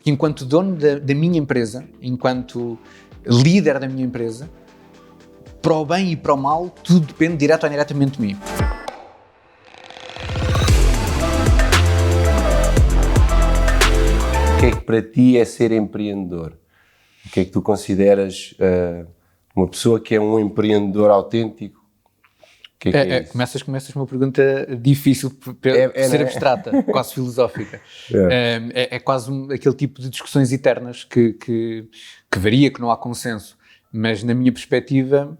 Porque enquanto dono da minha empresa, enquanto líder da minha empresa, para o bem e para o mal, tudo depende direto ou indiretamente de mim. O que é que para ti é ser empreendedor? O que é que tu consideras uma pessoa que é um empreendedor autêntico? O que é isso? Começas com uma pergunta difícil por ser abstrata, quase filosófica. É quase aquele tipo de discussões eternas que varia, que não há consenso. Mas na minha perspectiva,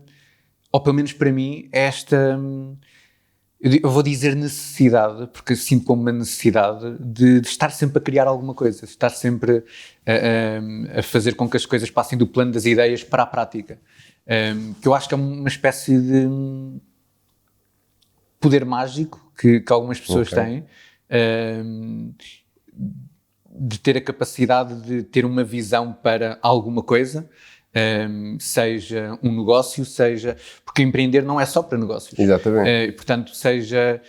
ou pelo menos para mim, esta, eu vou dizer necessidade, porque sinto como uma necessidade de estar sempre a criar alguma coisa, de estar sempre a fazer com que as coisas passem do plano das ideias para a prática. Que eu acho que é uma espécie de poder mágico que algumas pessoas têm, de ter a capacidade de ter uma visão para alguma coisa, seja um negócio, seja... Porque empreender não é só para negócios. Exatamente. Portanto, seja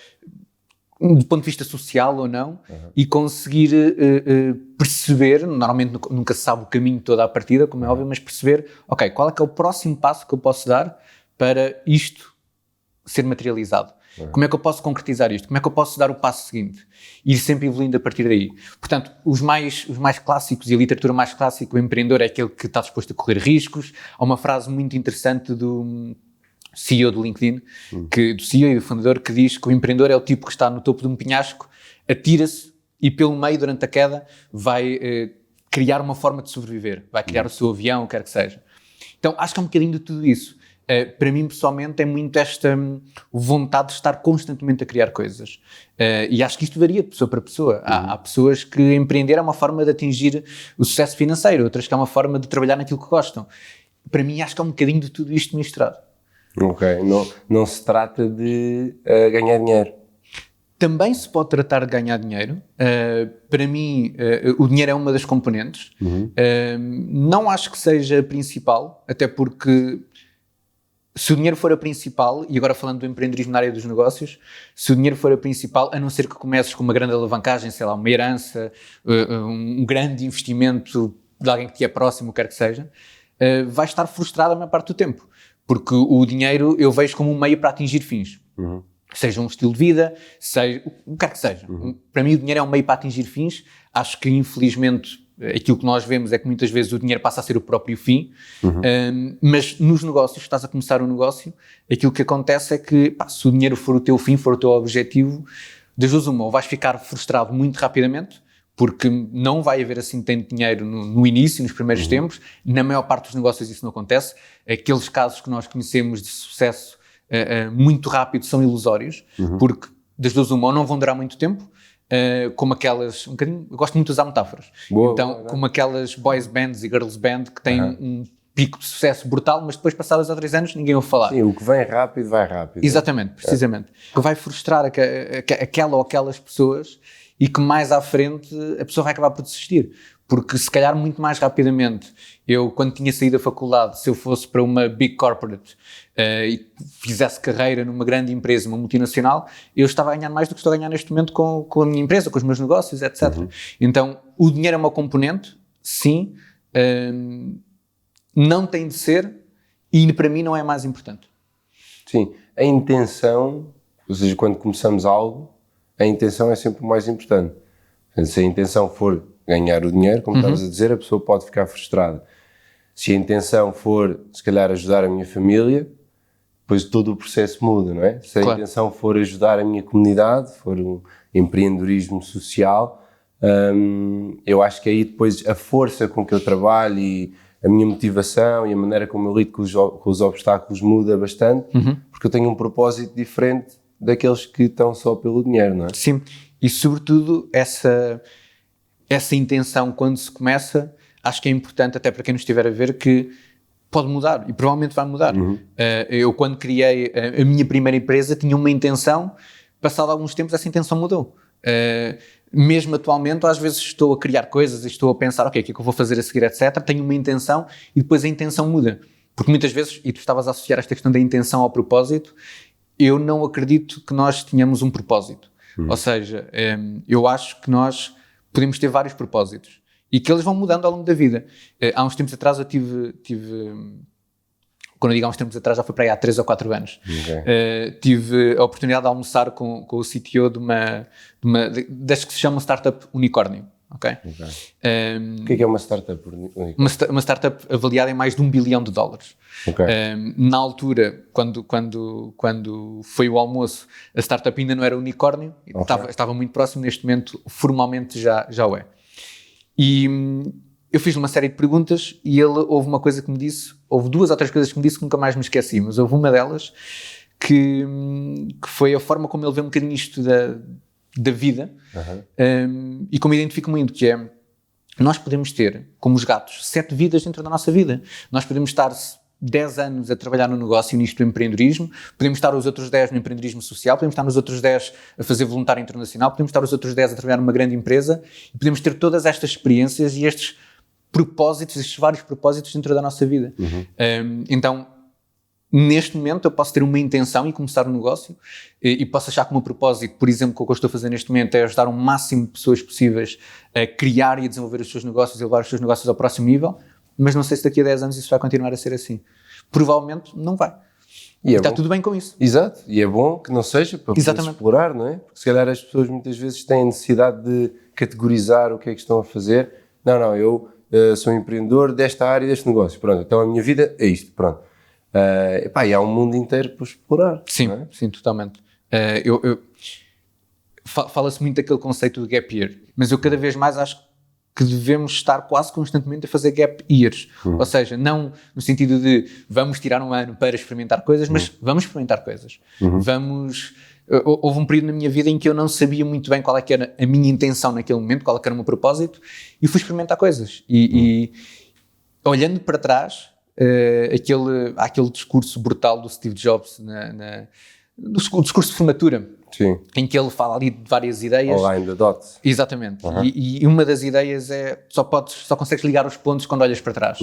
do ponto de vista social ou não, e conseguir perceber, normalmente nunca se sabe o caminho todo à partida, como é óbvio, mas perceber, ok, qual é que é o próximo passo que eu posso dar para isto ser materializado? Como é que eu posso concretizar isto? Como é que eu posso dar o passo seguinte? Ir sempre evoluindo a partir daí. Portanto, os mais clássicos e a literatura mais clássica, o empreendedor é aquele que está disposto a correr riscos. Há uma frase muito interessante do CEO do LinkedIn, do CEO e do fundador, que diz que o empreendedor é o tipo que está no topo de um penhasco, atira-se e pelo meio, durante a queda, vai criar uma forma de sobreviver. Vai criar o seu avião, o que quer que seja. Então, acho que é um bocadinho de tudo isso. Para mim, pessoalmente, é muito esta vontade de estar constantemente a criar coisas. E acho que isto varia de pessoa para pessoa. Há pessoas que empreender é uma forma de atingir o sucesso financeiro, outras que é uma forma de trabalhar naquilo que gostam. Para mim, acho que é um bocadinho de tudo isto misturado. Ok, não se trata de ganhar dinheiro. Também se pode tratar de ganhar dinheiro. Para mim, o dinheiro é uma das componentes. Não acho que seja a principal, até porque se o dinheiro for a principal, e agora falando do empreendedorismo na área dos negócios, se o dinheiro for a principal, a não ser que comeces com uma grande alavancagem, sei lá, uma herança, um grande investimento de alguém que te é próximo, o que quer que seja, vais estar frustrado a maior parte do tempo. Porque o dinheiro eu vejo como um meio para atingir fins. Seja um estilo de vida, seja o que quer que seja. Para mim o dinheiro é um meio para atingir fins. Acho que infelizmente aquilo que nós vemos é que muitas vezes o dinheiro passa a ser o próprio fim, mas nos negócios, estás a começar um negócio, aquilo que acontece é que se o dinheiro for o teu fim, for o teu objetivo, das duas uma, ou vais ficar frustrado muito rapidamente, porque não vai haver assim tanto dinheiro no início, nos primeiros tempos. Na maior parte dos negócios isso não acontece. Aqueles casos que nós conhecemos de sucesso muito rápido são ilusórios, porque das duas uma, ou não vão durar muito tempo, como aquelas, eu gosto muito de usar metáforas, como aquelas boys bands e girls band que têm um pico de sucesso brutal, mas depois passados há 3 anos ninguém ouve falar. Sim, o que vem rápido, vai rápido. Exatamente, precisamente. Que vai frustrar aquela ou aquelas pessoas e que mais à frente a pessoa vai acabar por desistir. Porque se calhar muito mais rapidamente, eu quando tinha saído da faculdade, se eu fosse para uma big corporate e fizesse carreira numa grande empresa, uma multinacional, eu estava a ganhar mais do que estou a ganhar neste momento com a minha empresa, com os meus negócios, etc. Então, o dinheiro é uma componente, sim, não tem de ser e para mim não é mais importante. Sim, a intenção, ou seja, quando começamos algo, a intenção é sempre o mais importante. Se a intenção for ganhar o dinheiro, como estavas a dizer, a pessoa pode ficar frustrada. Se a intenção for, se calhar, ajudar a minha família, depois todo o processo muda, não é? Se a intenção for ajudar a minha comunidade, for um empreendedorismo social, eu acho que aí depois a força com que eu trabalho e a minha motivação e a maneira como eu lido com os obstáculos muda bastante, porque eu tenho um propósito diferente daqueles que estão só pelo dinheiro, não é? Sim, e sobretudo essa intenção quando se começa, acho que é importante até para quem nos estiver a ver que pode mudar e provavelmente vai mudar. Eu quando criei a minha primeira empresa tinha uma intenção, passado alguns tempos essa intenção mudou. Mesmo atualmente às vezes estou a criar coisas e estou a pensar, ok, o que é que eu vou fazer a seguir, etc. Tenho uma intenção e depois a intenção muda. Porque muitas vezes, e tu estavas a associar esta questão da intenção ao propósito, eu não acredito que nós tenhamos um propósito. Ou seja, eu acho que nós podemos ter vários propósitos e que eles vão mudando ao longo da vida. Há uns tempos atrás eu tive quando eu digo há uns tempos atrás, já foi para aí há 3 ou 4 anos. Okay. Tive a oportunidade de almoçar com o CTO das que se chama Startup Unicórnio. Okay? Okay. O que é uma Startup Unicórnio? Uma startup avaliada em mais de $1 bilhão. Okay. Na altura, quando foi o almoço, a startup ainda não era unicórnio, okay. Estava muito próximo, neste momento formalmente já o é. E eu fiz-lhe uma série de perguntas e houve uma coisa que me disse, houve 2 ou 3 coisas que me disse que nunca mais me esqueci, mas houve uma delas que foi a forma como ele vê um bocadinho isto da vida, e como identifico muito, que é, nós podemos ter, como os gatos, 7 vidas dentro da nossa vida. Nós podemos estar 10 anos a trabalhar no negócio, nisto do empreendedorismo, podemos estar os outros 10 no empreendedorismo social, podemos estar nos outros 10 a fazer voluntário internacional, podemos estar os outros 10 a trabalhar numa grande empresa, e podemos ter todas estas experiências e estes propósitos, estes vários propósitos dentro da nossa vida. Então, neste momento eu posso ter uma intenção e começar um negócio e posso achar que o meu propósito, por exemplo, que o que eu estou a fazer neste momento é ajudar o máximo de pessoas possíveis a criar e a desenvolver os seus negócios e levar os seus negócios ao próximo nível, mas não sei se daqui a 10 anos isso vai continuar a ser assim. Provavelmente não vai. E está tudo bem com isso. Exato. E é bom que não seja para poder explorar, não é? Porque se calhar as pessoas muitas vezes têm necessidade de categorizar o que é que estão a fazer. Não, eu sou um empreendedor desta área, deste negócio. Pronto, então a minha vida é isto. Pronto. E há um mundo inteiro para explorar. Sim, não é? Sim, totalmente. Fala-se muito daquele conceito do gap year, mas eu cada vez mais acho que devemos estar quase constantemente a fazer gap years. Ou seja, não no sentido de vamos tirar um ano para experimentar coisas, mas vamos experimentar coisas. Houve um período na minha vida em que eu não sabia muito bem qual é que era a minha intenção naquele momento, qual é que era o meu propósito, e fui experimentar coisas. E olhando para trás, aquele discurso brutal do Steve Jobs, o discurso de formatura, sim, em que ele fala ali de várias ideias. Align the dots. Exatamente. E uma das ideias é só consegues ligar os pontos quando olhas para trás.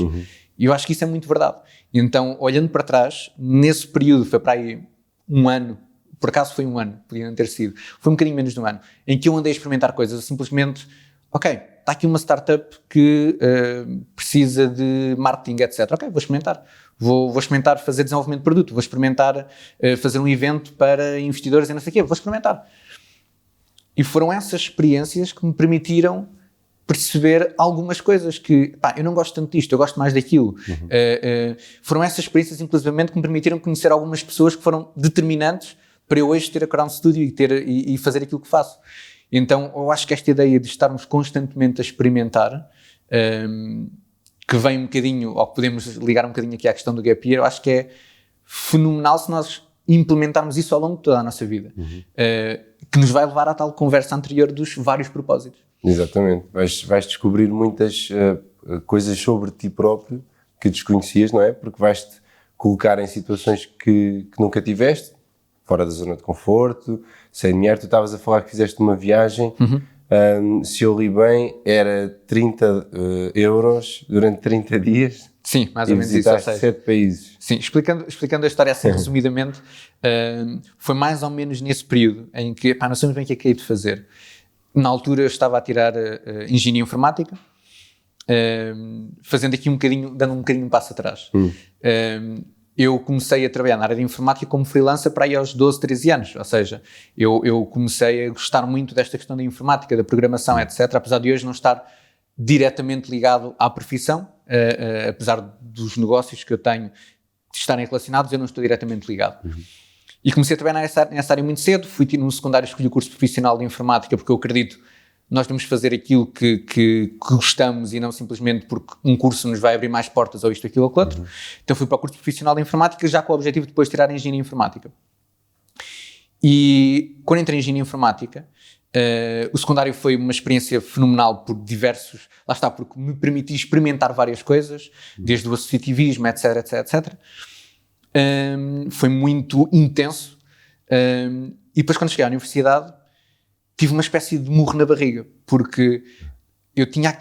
E eu acho que isso é muito verdade. Então, olhando para trás, nesse período, foi para aí um ano, por acaso foi um ano, podia não ter sido, foi um bocadinho menos de um ano, em que eu andei a experimentar coisas, simplesmente, ok, está aqui uma startup que precisa de marketing, etc. Ok, vou experimentar. Vou experimentar fazer desenvolvimento de produto, vou experimentar fazer um evento para investidores e não sei o quê, vou experimentar. E foram essas experiências que me permitiram perceber algumas coisas que, eu não gosto tanto disto, eu gosto mais daquilo. Foram essas experiências, inclusivamente, que me permitiram conhecer algumas pessoas que foram determinantes para eu hoje ter a Crown Studio e fazer aquilo que faço. Então, eu acho que esta ideia de estarmos constantemente a experimentar, que vem um bocadinho, ou que podemos ligar um bocadinho aqui à questão do gap year, eu acho que é fenomenal se nós implementarmos isso ao longo de toda a nossa vida, que nos vai levar à tal conversa anterior dos vários propósitos. Exatamente. Vais descobrir muitas coisas sobre ti próprio que desconhecias, não é? Porque vais-te colocar em situações que nunca tiveste, fora da zona de conforto, sem dinheiro. Tu estavas a falar que fizeste uma viagem, se eu li bem, era 30 euros durante 30 dias. Sim, mais ou menos isso. E visitaste 7 países. Sim, explicando a história assim resumidamente, foi mais ou menos nesse período em que, não sabemos bem o que é que hei de fazer. Na altura eu estava a tirar Engenharia Informática, fazendo aqui dando um bocadinho um passo atrás. Eu comecei a trabalhar na área de informática como freelancer para aí aos 12, 13 anos, ou seja, eu comecei a gostar muito desta questão da informática, da programação, etc., apesar de hoje não estar diretamente ligado à profissão, apesar dos negócios que eu tenho de estarem relacionados, eu não estou diretamente ligado. E comecei a trabalhar nessa área muito cedo, fui no secundário, escolhi o curso profissional de informática, porque eu acredito nós devemos fazer aquilo que gostamos e não simplesmente porque um curso nos vai abrir mais portas ou isto, aquilo ou aquilo outro. Então fui para o curso profissional de informática já com o objetivo de depois tirar a engenharia informática. E quando entrei em engenharia informática, o secundário foi uma experiência fenomenal por diversos, lá está, porque me permitiu experimentar várias coisas, desde o associativismo, etc, etc, etc. Foi muito intenso. E depois quando cheguei à universidade, tive uma espécie de murro na barriga, porque eu tinha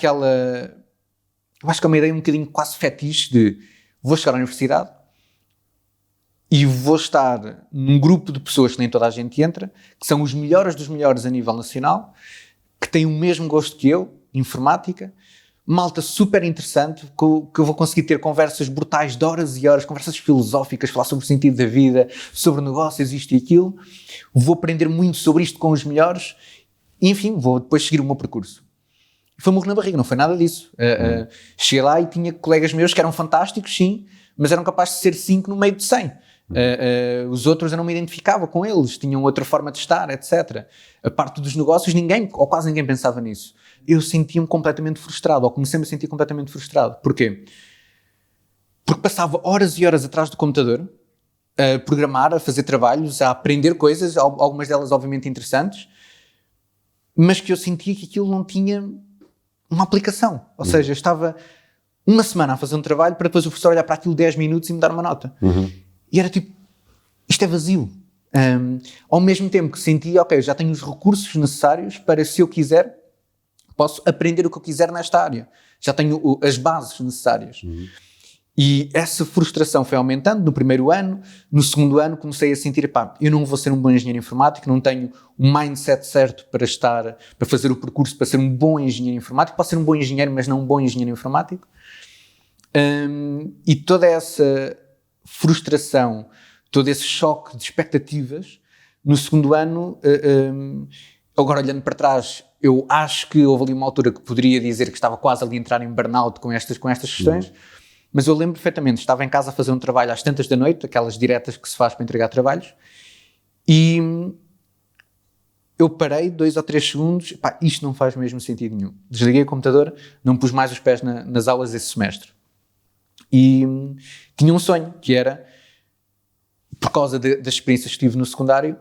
eu acho que é uma ideia um bocadinho quase fetiche de vou chegar à universidade e vou estar num grupo de pessoas que nem toda a gente entra, que são os melhores dos melhores a nível nacional, que têm o mesmo gosto que eu, informática, malta super interessante, que eu vou conseguir ter conversas brutais de horas e horas, conversas filosóficas, falar sobre o sentido da vida, sobre negócios, isto e aquilo. Vou aprender muito sobre isto com os melhores e, enfim, vou depois seguir o meu percurso. Foi morro na barriga, não foi nada disso. Cheguei lá e tinha colegas meus que eram fantásticos, sim, mas eram capazes de ser 5 no meio de 100. Os outros eu não me identificava com eles, tinham outra forma de estar, etc. A parte dos negócios, ninguém, ou quase ninguém pensava nisso. Eu sentia-me completamente frustrado, ou comecei-me a sentir completamente frustrado. Porquê? Porque passava horas e horas atrás do computador, a programar, a fazer trabalhos, a aprender coisas, algumas delas obviamente interessantes, mas que eu sentia que aquilo não tinha uma aplicação. Ou seja, eu estava uma semana a fazer um trabalho para depois o professor olhar para aquilo 10 minutos e me dar uma nota. E era tipo, isto é vazio. Ao mesmo tempo que sentia, ok, já tenho os recursos necessários para, se eu quiser, posso aprender o que eu quiser nesta área. Já tenho as bases necessárias. E essa frustração foi aumentando no primeiro ano. No segundo ano comecei a sentir, eu não vou ser um bom engenheiro informático, não tenho o mindset certo para fazer o percurso, para ser um bom engenheiro informático. Posso ser um bom engenheiro, mas não um bom engenheiro informático. E toda essa frustração, todo esse choque de expectativas, no segundo ano, agora olhando para trás, eu acho que houve ali uma altura que poderia dizer que estava quase ali a entrar em burnout com estas questões, mas eu lembro perfeitamente, estava em casa a fazer um trabalho às tantas da noite, aquelas diretas que se faz para entregar trabalhos, e eu parei 2 ou 3 segundos, isto não faz mesmo sentido nenhum. Desliguei o computador, não pus mais os pés nas aulas esse semestre. E tinha um sonho, que era, por causa das experiências que tive no secundário,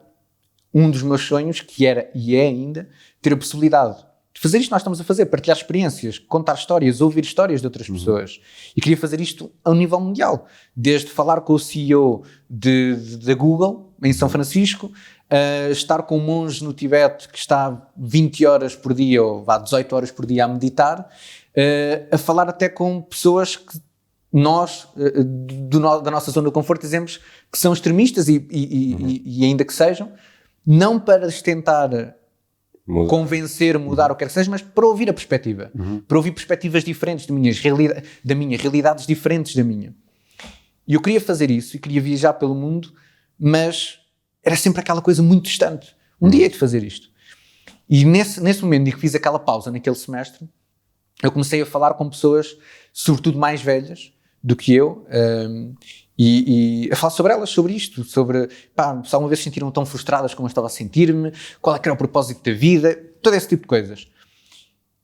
um dos meus sonhos, que era e é ainda, ter a possibilidade de fazer isto que nós estamos a fazer, partilhar experiências, contar histórias, ouvir histórias de outras pessoas. E queria fazer isto a um nível mundial. Desde falar com o CEO da Google, em São Francisco, estar com um monge no Tibete que está 20 horas por dia, ou 18 horas por dia a meditar, a falar até com pessoas que nós, da nossa zona de conforto, dizemos que são extremistas e ainda que sejam, não para lhes tentar convencer, mudar o que quer que seja, mas para ouvir a perspectiva, para ouvir perspectivas diferentes da minha, realidades diferentes da minha. E eu queria fazer isso e queria viajar pelo mundo, mas era sempre aquela coisa muito distante. Um dia de fazer isto. E nesse momento em que fiz aquela pausa naquele semestre, eu comecei a falar com pessoas, sobretudo mais velhas do que eu, e a falar sobre elas, sobre isto, sobre, se alguma vez se sentiram tão frustradas como eu estava a sentir-me, qual é que era o propósito da vida, todo esse tipo de coisas.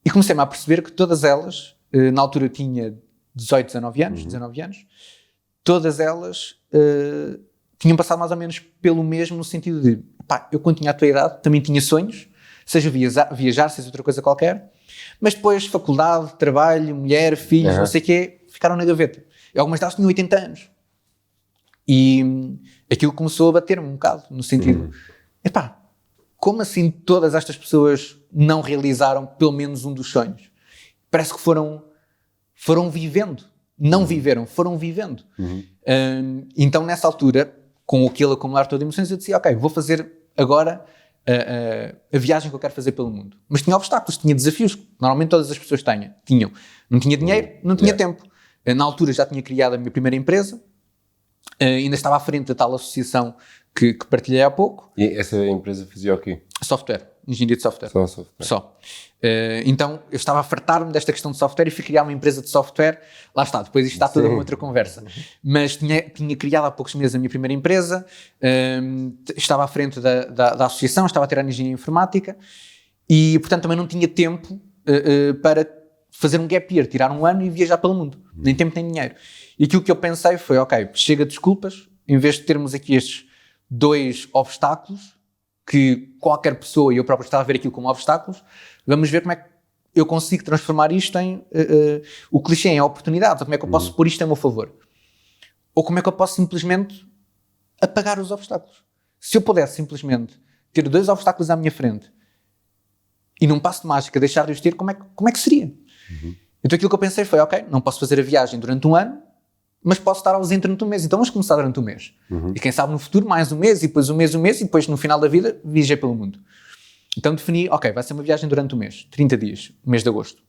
E comecei-me a perceber que todas elas, na altura eu tinha 18, 19 anos, todas elas tinham passado mais ou menos pelo mesmo, no sentido de, eu quando tinha a tua idade também tinha sonhos, seja viajar, seja outra coisa qualquer, mas depois faculdade, trabalho, mulher, filhos, não sei o quê, ficaram na gaveta. E algumas delas tinham 80 anos. E aquilo começou a bater-me um bocado, no sentido, como assim todas estas pessoas não realizaram pelo menos um dos sonhos? Parece que foram vivendo, não viveram, foram vivendo. Então nessa altura, com aquele acumular todo de emoções, eu disse, ok, vou fazer agora a viagem que eu quero fazer pelo mundo. Mas tinha obstáculos, tinha desafios que normalmente todas as pessoas tinham. Não tinha dinheiro, não tinha tempo. Na altura já tinha criado a minha primeira empresa, ainda estava à frente da tal associação que partilhei há pouco. E essa empresa fazia o quê? Software, engenharia de software. Só software. Só. Então eu estava a fartar-me desta questão de software e fui criar uma empresa de software. Lá está, depois isto está toda uma outra conversa. Mas tinha criado há poucos meses a minha primeira empresa, estava à frente da associação, estava a tirar engenharia informática e portanto também não tinha tempo para fazer um gap year, tirar um ano e viajar pelo mundo. Nem tempo nem dinheiro. E aquilo que eu pensei foi, ok, chega de desculpas, em vez de termos aqui estes 2 obstáculos, que qualquer pessoa, e eu próprio estava a ver aquilo como obstáculos, vamos ver como é que eu consigo transformar isto em o clichê, em oportunidades, ou como é que eu posso pôr isto a meu favor. Ou como é que eu posso simplesmente apagar os obstáculos. Se eu pudesse simplesmente ter 2 obstáculos à minha frente e num passo de mágica deixar de os ter, como é que seria? Então aquilo que eu pensei foi, ok, não posso fazer a viagem durante um ano, mas posso estar ausente durante um mês, então vamos começar durante um mês. E quem sabe no futuro mais um mês, e depois um mês, e depois no final da vida viajei pelo mundo. Então defini, ok, vai ser uma viagem durante um mês, 30 dias, mês de agosto.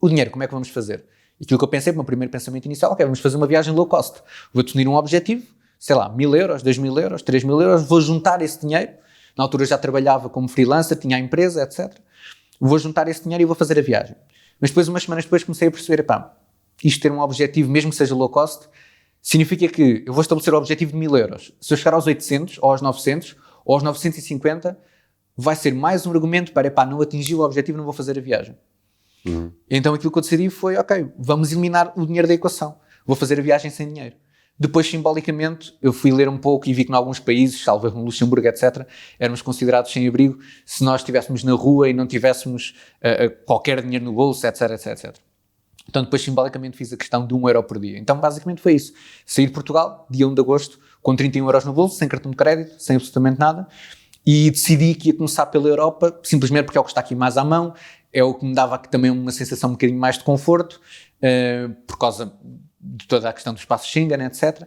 o dinheiro, como é que vamos fazer? E aquilo que eu pensei, o meu primeiro pensamento inicial, ok, vamos fazer uma viagem low cost. Vou definir um objetivo, sei lá, 1.000 euros, 2.000 euros, 3.000 euros, vou juntar esse dinheiro. Na altura já trabalhava como freelancer, tinha a empresa, etc. Vou juntar esse dinheiro e vou fazer a viagem. Mas depois, umas semanas depois, comecei a perceber, isto ter um objetivo, mesmo que seja low cost, significa que eu vou estabelecer o objetivo de 1.000 euros. Se eu chegar aos 800, ou aos 900, ou aos 950, vai ser mais um argumento para, não atingir o objetivo, não vou fazer a viagem. Então aquilo que eu decidi foi, ok, vamos eliminar o dinheiro da equação. Vou fazer a viagem sem dinheiro. Depois, simbolicamente, eu fui ler um pouco e vi que em alguns países, salvo no Luxemburgo, etc., éramos considerados sem abrigo se nós estivéssemos na rua e não tivéssemos qualquer dinheiro no bolso, etc, etc, etc. Então depois, simbolicamente, fiz a questão de 1 euro por dia. Então, basicamente foi isso. Saí de Portugal, dia 1 de agosto, com 31 euros no bolso, sem cartão de crédito, sem absolutamente nada, e decidi que ia começar pela Europa, simplesmente porque é o que está aqui mais à mão, é o que me dava também uma sensação um bocadinho mais de conforto, por causa de toda a questão do espaço Schengen, etc.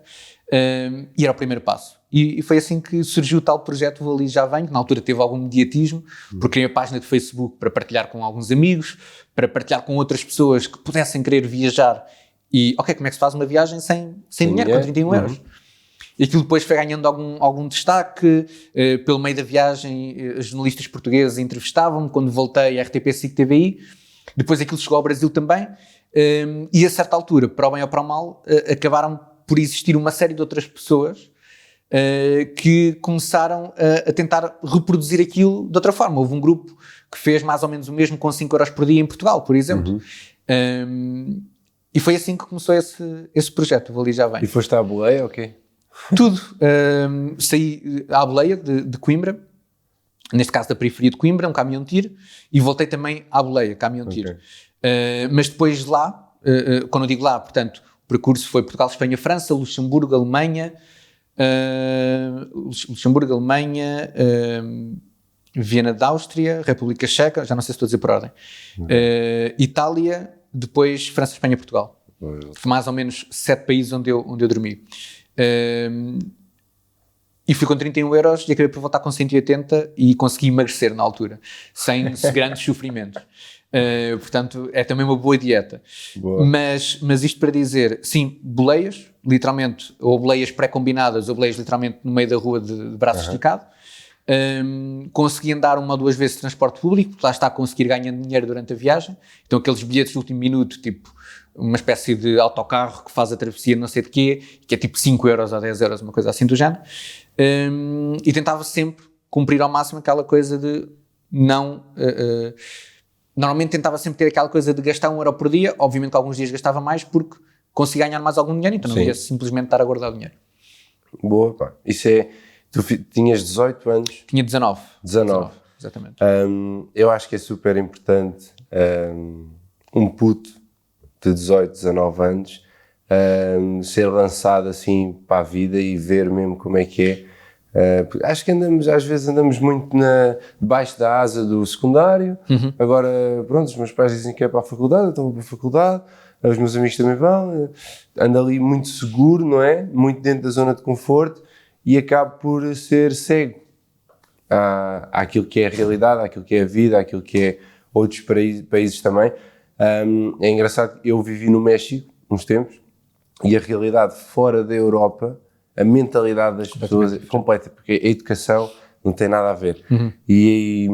E era o primeiro passo. E foi assim que surgiu o tal projeto Vou Ali Já Venho, que na altura teve algum mediatismo, porque criei a página de Facebook para partilhar com alguns amigos, para partilhar com outras pessoas que pudessem querer viajar. E, ok, como é que se faz uma viagem sem dinheiro, com 31 euros? E aquilo depois foi ganhando algum destaque. Pelo meio da viagem, jornalistas portugueses entrevistavam-me. Quando voltei à RTP SIC TVI, depois aquilo chegou ao Brasil também. E a certa altura, para o bem ou para o mal, acabaram por existir uma série de outras pessoas que começaram a tentar reproduzir aquilo de outra forma. Houve um grupo que fez mais ou menos o mesmo com 5 euros por dia em Portugal, por exemplo. E foi assim que começou esse projeto, Vou Ali Já Venho. E foste à boleia, ok? Tudo. Saí à boleia de Coimbra, neste caso da periferia de Coimbra, um caminhão de tiro, e voltei também à boleia, caminhão de tiro. Mas depois de lá, quando eu digo lá, portanto, o percurso foi Portugal, Espanha, França, Luxemburgo, Alemanha, Viena da Áustria, República Checa, já não sei se estou a dizer por ordem, Itália, depois França, Espanha, Portugal. Foi mais ou menos 7 países onde eu dormi. E fui com 31 euros e acabei por voltar com 180 e consegui emagrecer na altura, sem grandes sofrimentos. Portanto, é também uma boa dieta. Boa. Mas isto para dizer, sim, boleias, literalmente, ou boleias pré-combinadas, ou boleias literalmente no meio da rua de braço esticado. Consegui andar 1 ou 2 vezes de transporte público, lá está a conseguir ganhar dinheiro durante a viagem. Então aqueles bilhetes de último minuto, tipo uma espécie de autocarro que faz a travessia não sei de quê, que é tipo 5 euros ou 10 euros, uma coisa assim do género. E tentava sempre cumprir ao máximo aquela coisa de não... normalmente tentava sempre ter aquela coisa de gastar 1 euro por dia, obviamente que alguns dias gastava mais porque conseguia ganhar mais algum dinheiro, então não ia simplesmente estar a guardar o dinheiro. Boa, pá. Isso é... Tu tinhas 18 anos? Tinha 19. 19. Exatamente. Eu acho que é super importante um puto de 18, 19 anos ser lançado assim para a vida e ver mesmo como é que é. Acho que às vezes andamos muito debaixo da asa do secundário. Agora, pronto, os meus pais dizem que é para a faculdade, então vou para a faculdade, os meus amigos também vão, ando ali muito seguro, não é? Muito dentro da zona de conforto e acabo por ser cego àquilo que é a realidade, àquilo que é a vida, àquilo que é outros países também. É engraçado que eu vivi no México uns tempos e a realidade fora da Europa, a mentalidade das pessoas é completa, porque a educação não tem nada a ver. E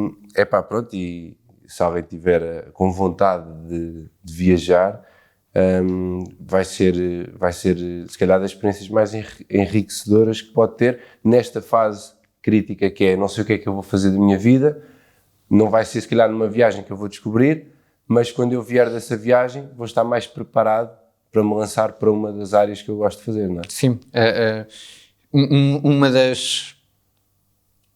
pronto, e se alguém tiver com vontade de viajar, vai ser se calhar das experiências mais enriquecedoras que pode ter nesta fase crítica que é não sei o que é que eu vou fazer da minha vida, não vai ser se calhar numa viagem que eu vou descobrir, mas quando eu vier dessa viagem vou estar mais preparado para me lançar para uma das áreas que eu gosto de fazer, não é? Sim. Uma das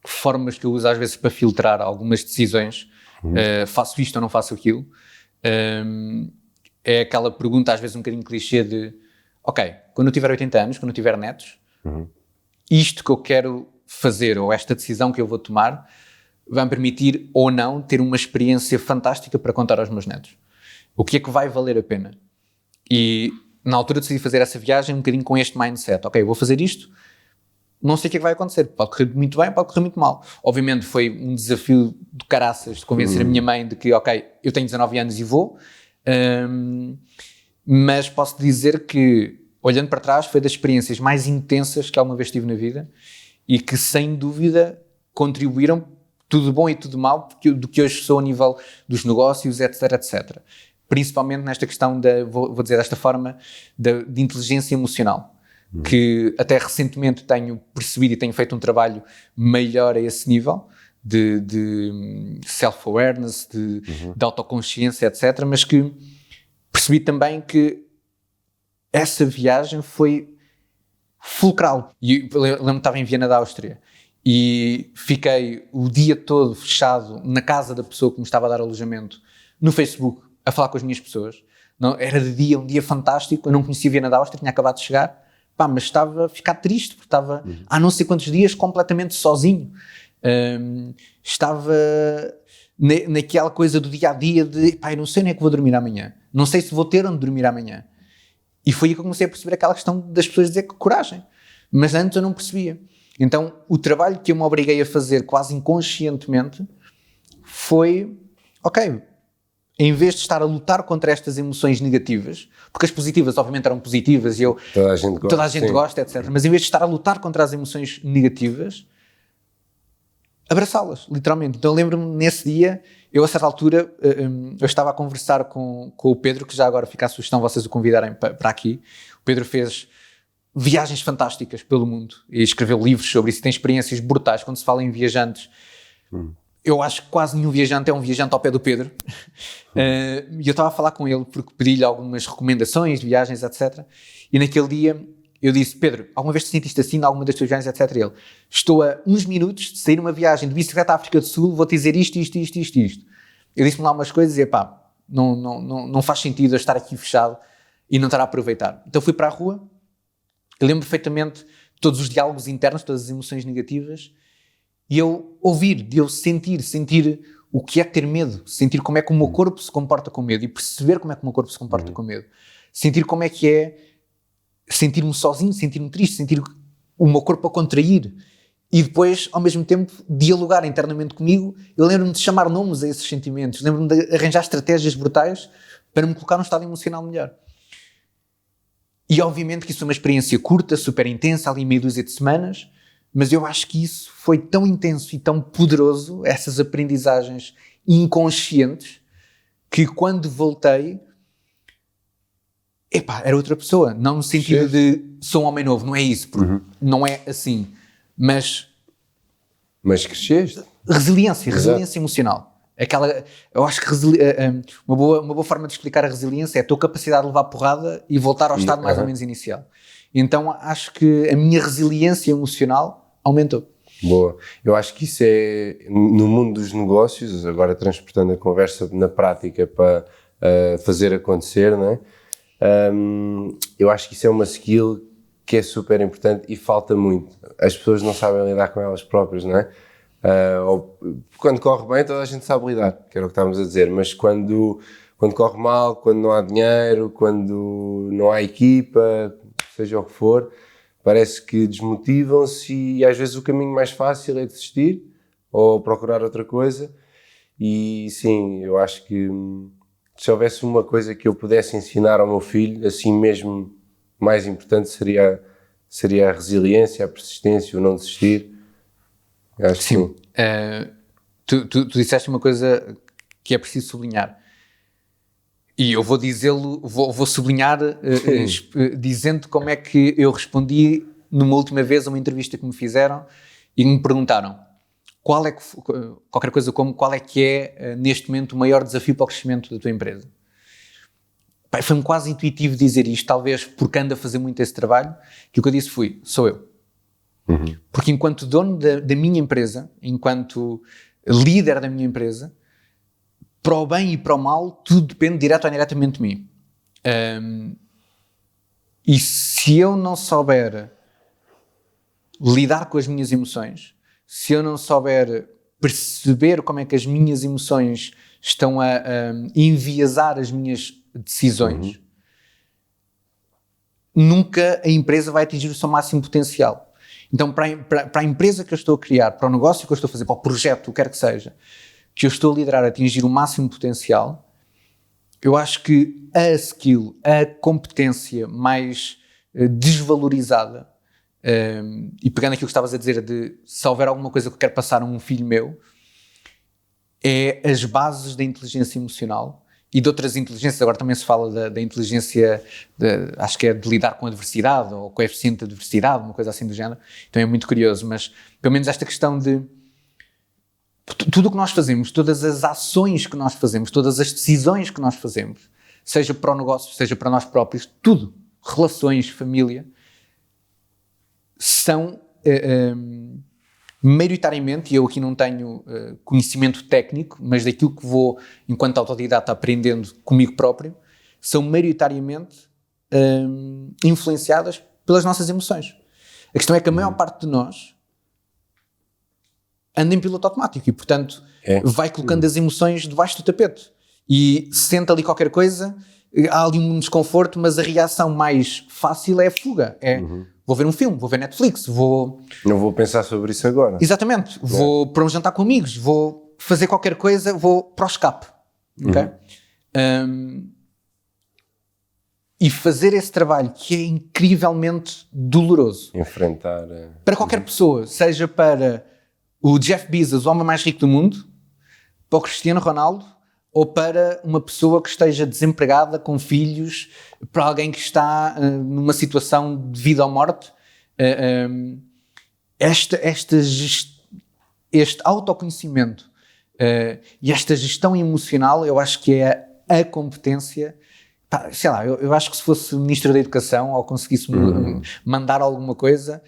formas que eu uso às vezes para filtrar algumas decisões, faço isto ou não faço aquilo, é aquela pergunta às vezes um bocadinho clichê de ok, quando eu tiver 80 anos, quando eu tiver netos, isto que eu quero fazer ou esta decisão que eu vou tomar vai me permitir ou não ter uma experiência fantástica para contar aos meus netos. O que é que vai valer a pena? E na altura decidi fazer essa viagem um bocadinho com este mindset. Ok, vou fazer isto, não sei o que é que vai acontecer. Pode correr muito bem, pode correr muito mal. Obviamente foi um desafio de caraças de convencer a minha mãe de que, ok, eu tenho 19 anos e vou. Mas posso dizer que, olhando para trás, foi das experiências mais intensas que alguma vez tive na vida e que, sem dúvida, contribuíram tudo bom e tudo mal do que hoje sou a nível dos negócios, etc, etc. Principalmente nesta questão, vou dizer desta forma, de inteligência emocional, que até recentemente tenho percebido e tenho feito um trabalho melhor a esse nível, de self-awareness, de autoconsciência, etc, mas que percebi também que essa viagem foi fulcral. E eu lembro que estava em Viena da Áustria e fiquei o dia todo fechado na casa da pessoa que me estava a dar alojamento, no Facebook, a falar com as minhas pessoas. Não, era de dia, um dia fantástico, eu não conhecia Viena da Áustria, tinha acabado de chegar, mas estava a ficar triste, porque estava há não sei quantos dias completamente sozinho. Estava naquela coisa do dia-a-dia de, eu não sei nem é que vou dormir amanhã, não sei se vou ter onde dormir amanhã. E foi aí que eu comecei a perceber aquela questão das pessoas dizer que coragem, mas antes eu não percebia. Então o trabalho que eu me obriguei a fazer quase inconscientemente foi, ok, em vez de estar a lutar contra estas emoções negativas, porque as positivas obviamente eram positivas e toda a gente gosta, etc, mas em vez de estar a lutar contra as emoções negativas, abraçá-las, literalmente. Então eu lembro-me nesse dia, eu a certa altura, eu estava a conversar com o Pedro, que já agora fica a sugestão vocês o convidarem para aqui. O Pedro fez viagens fantásticas pelo mundo e escreveu livros sobre isso, tem experiências brutais. Quando se fala em viajantes, eu acho que quase nenhum viajante é um viajante ao pé do Pedro. E eu estava a falar com ele porque pedi-lhe algumas recomendações de viagens, etc. E naquele dia eu disse, Pedro, alguma vez te sentiste assim em alguma das tuas viagens, etc. E ele, estou a uns minutos de sair uma viagem de bicicleta à África do Sul, vou-te dizer isto. Eu disse-me lá umas coisas e não faz sentido eu estar aqui fechado e não estar a aproveitar. Então fui para a rua, eu lembro perfeitamente todos os diálogos internos, todas as emoções negativas, e eu sentir o que é ter medo, sentir como é que o meu corpo se comporta com medo e perceber como é que o meu corpo se comporta com medo. Sentir como é que é sentir-me sozinho, sentir-me triste, sentir o meu corpo a contrair e depois, ao mesmo tempo, dialogar internamente comigo. Eu lembro-me de chamar nomes a esses sentimentos, lembro-me de arranjar estratégias brutais para me colocar num estado emocional melhor. E obviamente que isso é uma experiência curta, super intensa, ali meia dúzia de semanas, mas eu acho que isso foi tão intenso e tão poderoso, essas aprendizagens inconscientes, que quando voltei, era outra pessoa, não no sentido de sou um homem novo, não é isso, porque não é assim, mas cresceste. Resiliência emocional. Eu acho que uma boa forma de explicar a resiliência é a tua capacidade de levar porrada e voltar ao estado mais ou menos inicial. Então acho que a minha resiliência emocional aumentou. Boa. Eu acho que isso é, no mundo dos negócios, agora transportando a conversa na prática para fazer acontecer, não é? Eu acho que isso é uma skill que é super importante e falta muito. As pessoas não sabem lidar com elas próprias, não é? Quando corre bem, toda a gente sabe lidar, que era o que estávamos a dizer, mas quando corre mal, quando não há dinheiro, quando não há equipa, seja o que for, parece que desmotivam-se e às vezes o caminho mais fácil é desistir ou procurar outra coisa. E sim, eu acho que se houvesse uma coisa que eu pudesse ensinar ao meu filho, assim mesmo, mais importante seria a resiliência, a persistência, o não desistir. Eu acho sim. Tu disseste uma coisa que é preciso sublinhar. E eu vou dizê-lo, vou sublinhar dizendo como é que eu respondi numa última vez a uma entrevista que me fizeram e me perguntaram qualquer coisa como qual é que é neste momento o maior desafio para o crescimento da tua empresa. Foi-me quase intuitivo dizer isto, talvez porque ando a fazer muito esse trabalho, que o que eu disse sou eu. Porque enquanto dono da minha empresa, enquanto líder da minha empresa, para o bem e para o mal, tudo depende direto ou indiretamente de mim. E se eu não souber lidar com as minhas emoções, se eu não souber perceber como é que as minhas emoções estão a enviesar as minhas decisões, nunca a empresa vai atingir o seu máximo potencial. Então, para a empresa que eu estou a criar, para o negócio que eu estou a fazer, para o projeto, o que quer que seja, que eu estou a liderar a atingir o máximo potencial, eu acho que a skill, a competência mais desvalorizada, e pegando aquilo que estavas a dizer de se houver alguma coisa que eu quero passar a um filho meu, é as bases da inteligência emocional e de outras inteligências. Agora também se fala da inteligência, acho que é de lidar com a adversidade ou coeficiente de adversidade, uma coisa assim do género. Então é muito curioso, mas pelo menos esta questão de tudo o que nós fazemos, todas as ações que nós fazemos, todas as decisões que nós fazemos, seja para o negócio, seja para nós próprios, tudo, relações, família, são maioritariamente, e eu aqui não tenho conhecimento técnico, mas daquilo que vou, enquanto autodidata, aprendendo comigo próprio, são maioritariamente influenciadas pelas nossas emoções. A questão é que a maior parte de nós anda em piloto automático e, portanto, vai colocando as emoções debaixo do tapete e sente ali qualquer coisa, há ali um desconforto, mas a reação mais fácil é a fuga, vou ver um filme, vou ver Netflix, não vou pensar sobre isso agora. Exatamente, vou para um jantar com amigos, vou fazer qualquer coisa, vou para o escape, ok? E fazer esse trabalho que é incrivelmente doloroso. Enfrentar... Para qualquer pessoa, seja para o Jeff Bezos, o homem mais rico do mundo, para o Cristiano Ronaldo, ou para uma pessoa que esteja desempregada, com filhos, para alguém que está numa situação de vida ou morte. Este autoconhecimento e esta gestão emocional, eu acho que é a competência. Sei lá, eu acho que se fosse Ministro da Educação ou conseguisse mandar alguma coisa,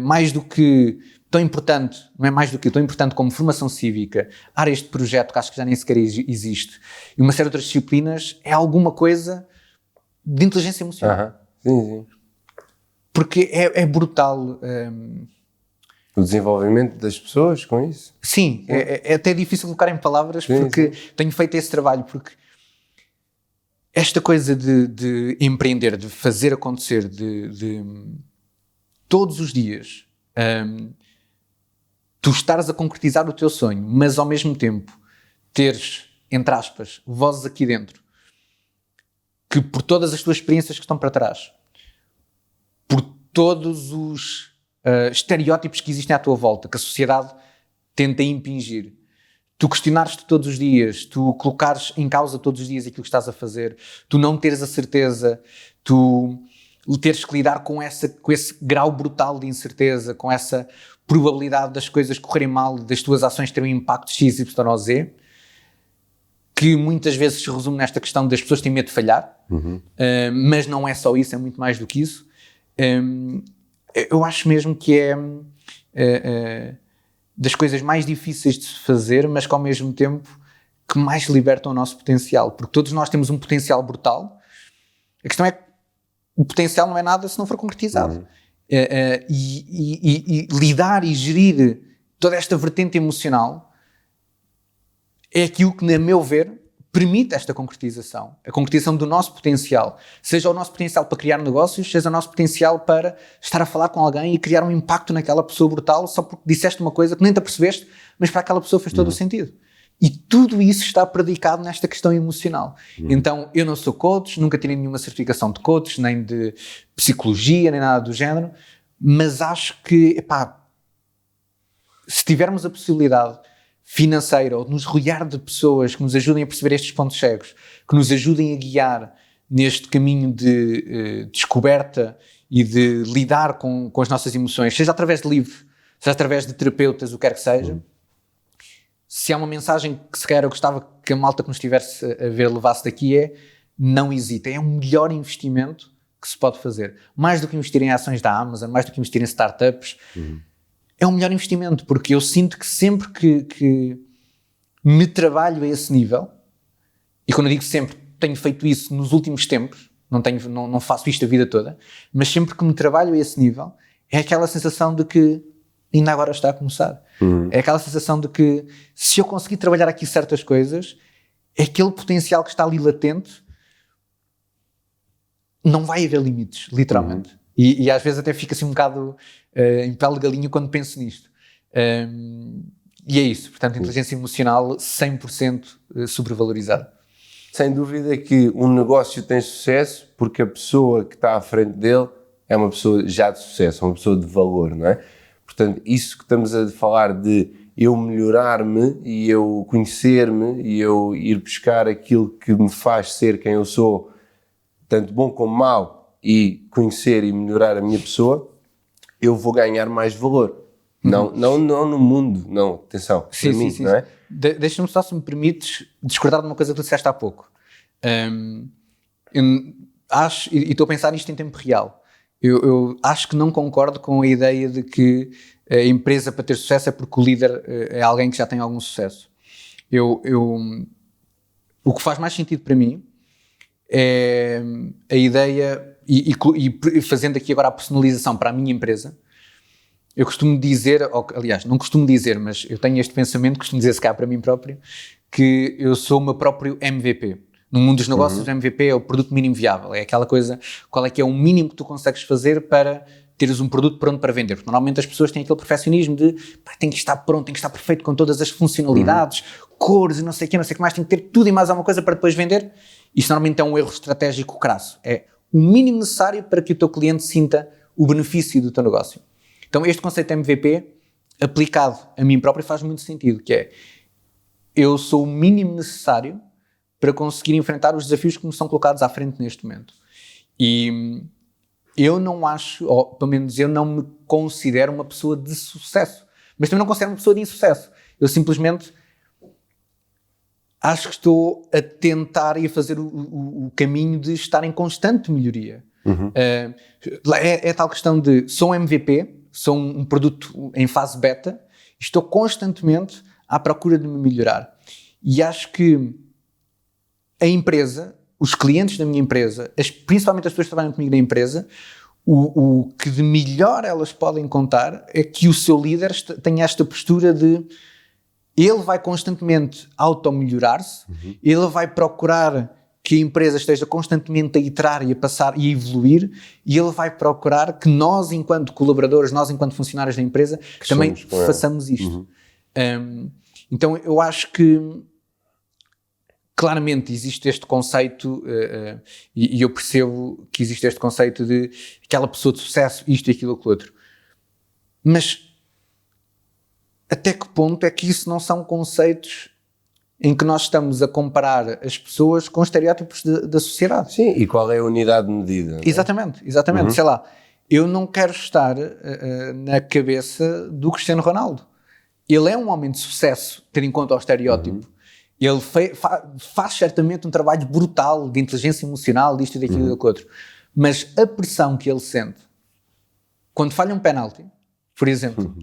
mais do que tão importante, não é mais do que tão importante como formação cívica, este projeto que acho que já nem sequer existe, e uma série de outras disciplinas, é alguma coisa de inteligência emocional. Sim. Porque é brutal. O desenvolvimento das pessoas com isso? Sim, é até difícil colocar em palavras, porque tenho feito esse trabalho, porque esta coisa de empreender, de fazer acontecer, de todos os dias tu estares a concretizar o teu sonho, mas ao mesmo tempo teres, entre aspas, vozes aqui dentro que por todas as tuas experiências que estão para trás, por todos os estereótipos que existem à tua volta, que a sociedade tenta impingir, tu questionares-te todos os dias, tu colocares em causa todos os dias aquilo que estás a fazer, tu não teres a certeza, tu teres que lidar com esse grau brutal de incerteza, com essa probabilidade das coisas correrem mal, das tuas ações terem um impacto X, Y ou Z, que muitas vezes se resume nesta questão das pessoas terem medo de falhar, mas não é só isso, é muito mais do que isso. Eu acho mesmo que é das coisas mais difíceis de se fazer, mas que ao mesmo tempo que mais libertam o nosso potencial, porque todos nós temos um potencial brutal. A questão é que o potencial não é nada se não for concretizado. E lidar e gerir toda esta vertente emocional é aquilo que, na meu ver, permite esta concretização. A concretização do nosso potencial. Seja o nosso potencial para criar negócios, seja o nosso potencial para estar a falar com alguém e criar um impacto naquela pessoa brutal só porque disseste uma coisa que nem te apercebeste, mas para aquela pessoa fez todo o sentido. E tudo isso está predicado nesta questão emocional. Então, eu não sou coach, nunca tirei nenhuma certificação de coach, nem de psicologia, nem nada do género, mas acho que, se tivermos a possibilidade financeira ou de nos rodear de pessoas que nos ajudem a perceber estes pontos cegos, que nos ajudem a guiar neste caminho de descoberta e de lidar com as nossas emoções, seja através de livros, seja através de terapeutas, o que quer que seja, se há uma mensagem que se calhar eu gostava que a malta que nos estivesse a ver levasse daqui não hesita, é o melhor investimento que se pode fazer. Mais do que investir em ações da Amazon, mais do que investir em startups, é o melhor investimento, porque eu sinto que sempre que me trabalho a esse nível, e quando eu digo sempre, tenho feito isso nos últimos tempos, não faço isto a vida toda, mas sempre que me trabalho a esse nível, é aquela sensação de que ainda agora está a começar. É aquela sensação de que se eu conseguir trabalhar aqui certas coisas, é aquele potencial que está ali latente, não vai haver limites, literalmente. E às vezes até fico assim um bocado em pele de galinha quando penso nisto. E é isso, portanto, inteligência emocional 100% sobrevalorizada. sem dúvida que um negócio tem sucesso porque a pessoa que está à frente dele é uma pessoa já de sucesso, uma pessoa de valor, não é? Portanto, isso que estamos a falar de eu melhorar-me e eu conhecer-me e eu ir buscar aquilo que me faz ser quem eu sou, tanto bom como mau, e conhecer e melhorar a minha pessoa, eu vou ganhar mais valor. Não no mundo, não, atenção, para mim, não é? Deixa-me só, se me permites, discordar de uma coisa que tu disseste há pouco. Eu acho, e estou a pensar nisto em tempo real, eu acho que não concordo com a ideia de que a empresa, para ter sucesso, é porque o líder é alguém que já tem algum sucesso. O que faz mais sentido para mim é a ideia, e fazendo aqui agora a personalização para a minha empresa, eu costumo dizer, aliás, não costumo dizer, mas eu tenho este pensamento, costumo dizer se cá para mim próprio, que eu sou o meu próprio MVP. No mundo dos negócios, o MVP é o produto mínimo viável, é aquela coisa, qual é que é o mínimo que tu consegues fazer para teres um produto pronto para vender. Porque normalmente as pessoas têm aquele perfeccionismo de tem que estar pronto, tem que estar perfeito com todas as funcionalidades, cores e não sei o que mais, tem que ter tudo e mais alguma coisa para depois vender. Isto normalmente é um erro estratégico crasso. É o mínimo necessário para que o teu cliente sinta o benefício do teu negócio. Então este conceito de MVP, aplicado a mim próprio, faz muito sentido, que é, eu sou o mínimo necessário para conseguir enfrentar os desafios que me são colocados à frente neste momento. E eu não acho, ou pelo menos eu não me considero uma pessoa de sucesso, mas também não considero uma pessoa de insucesso. Eu simplesmente acho que estou a tentar e a fazer o caminho de estar em constante melhoria. É tal questão de, sou um MVP, sou um produto em fase beta, estou constantemente à procura de me melhorar. E acho que a empresa, os clientes da minha empresa, principalmente as pessoas que trabalham comigo na empresa, o que de melhor elas podem contar é que o seu líder tenha esta postura de ele vai constantemente auto-melhorar-se, ele vai procurar que a empresa esteja constantemente a iterar e a passar e a evoluir, e ele vai procurar que nós, enquanto colaboradores, nós, enquanto funcionários da empresa, que também façamos isto. Então, eu acho que claramente existe este conceito, e eu percebo que existe este conceito de aquela pessoa de sucesso, isto e aquilo ou aquilo outro. Mas até que ponto é que isso não são conceitos em que nós estamos a comparar as pessoas com estereótipos da sociedade? Sim, e qual é a unidade de medida? Não é? Exatamente. Sei lá, eu não quero estar na cabeça do Cristiano Ronaldo. Ele é um homem de sucesso, tendo em conta o estereótipo. Ele faz certamente um trabalho brutal de inteligência emocional, disto e daquilo e daquilo outro. Mas a pressão que ele sente quando falha um penalti, por exemplo,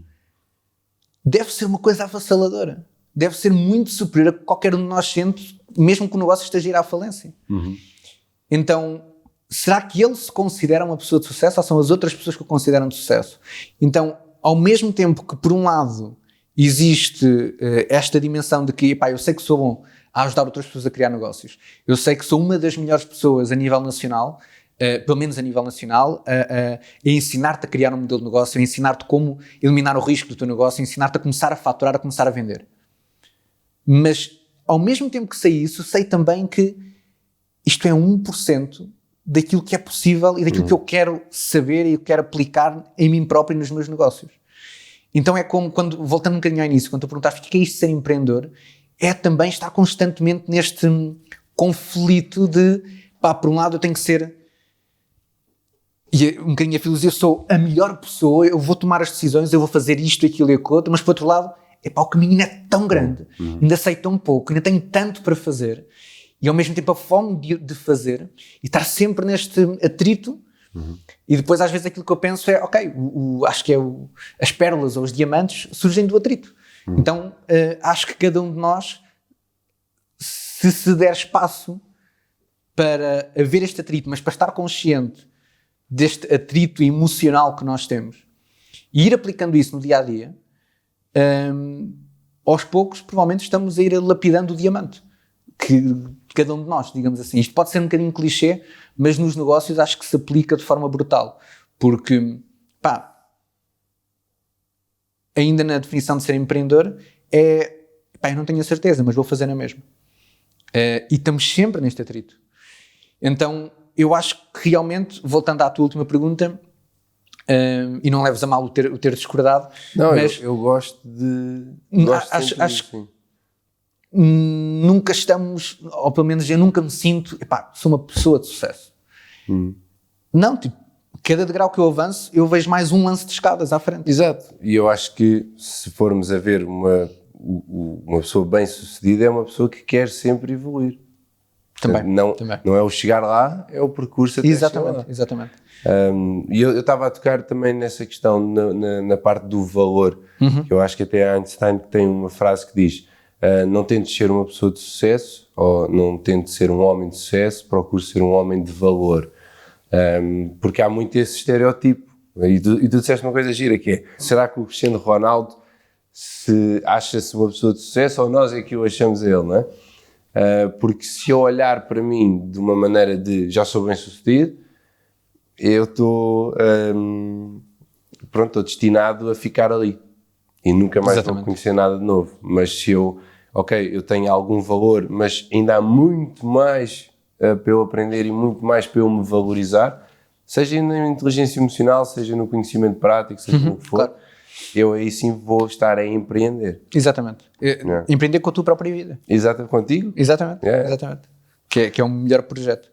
deve ser uma coisa avassaladora. Deve ser muito superior a que qualquer um de nós sente, mesmo que o negócio esteja a ir à falência. Então, será que ele se considera uma pessoa de sucesso ou são as outras pessoas que o consideram de sucesso? Então, ao mesmo tempo que, por um lado, existe esta dimensão de que, eu sei que sou bom a ajudar outras pessoas a criar negócios, eu sei que sou uma das melhores pessoas a nível nacional, pelo menos a nível nacional, a ensinar-te a criar um modelo de negócio, a ensinar-te como eliminar o risco do teu negócio, a ensinar-te a começar a faturar, a começar a vender. Mas, ao mesmo tempo que sei isso, sei também que isto é 1% daquilo que é possível e daquilo que eu quero saber e eu quero aplicar em mim próprio e nos meus negócios. Então é como, voltando um bocadinho ao início, quando tu perguntaste o que é isto de ser empreendedor, é também estar constantemente neste conflito de, por um lado eu tenho que ser, e um bocadinho a filosofia, eu sou a melhor pessoa, eu vou tomar as decisões, eu vou fazer isto, aquilo e aquilo outro, mas por outro lado, o caminho ainda é tão grande, ainda sei tão pouco, ainda tenho tanto para fazer, e ao mesmo tempo a fome de fazer, e estar sempre neste atrito. E depois às vezes aquilo que eu penso é, acho que as pérolas ou os diamantes surgem do atrito. Então acho que cada um de nós, se der espaço para haver este atrito, mas para estar consciente deste atrito emocional que nós temos e ir aplicando isso no dia a dia, aos poucos provavelmente estamos a ir lapidando o diamante que cada um de nós, digamos assim. Isto pode ser um bocadinho clichê, mas nos negócios acho que se aplica de forma brutal, porque ainda na definição de ser empreendedor eu não tenho a certeza, mas vou fazer na mesma. E estamos sempre neste atrito. Então, eu acho que realmente, voltando à tua última pergunta, e não leves a mal o ter discordado, Não, mas eu gosto de... acho que nunca estamos, ou pelo menos eu nunca me sinto, sou uma pessoa de sucesso. Não, tipo, cada degrau que eu avanço, eu vejo mais um lance de escadas à frente. Exato. E eu acho que se formos a ver uma pessoa bem-sucedida, é uma pessoa que quer sempre evoluir. Também. Não é o chegar lá, é o percurso até chegar lá. Exatamente. E eu estava a tocar também nessa questão, na parte do valor. Que eu acho que até Einstein tem uma frase que diz: não tentes ser uma pessoa de sucesso, ou não tentes ser um homem de sucesso, procure ser um homem de valor. Porque há muito esse estereotipo. E tu disseste uma coisa gira, que é: será que o Cristiano Ronaldo se acha-se uma pessoa de sucesso, ou nós é que o achamos a ele, não é? Porque se eu olhar para mim de uma maneira de já sou bem sucedido, eu estou destinado a ficar ali e nunca mais vou conhecer nada de novo. Mas se eu tenho algum valor, mas ainda há muito mais para eu aprender e muito mais para eu me valorizar, seja na inteligência emocional, seja no conhecimento prático, seja no que for, claro. Eu aí sim vou estar a empreender. Exatamente. Empreender com a tua própria vida. Exatamente, contigo? Exatamente. Que é o melhor projeto.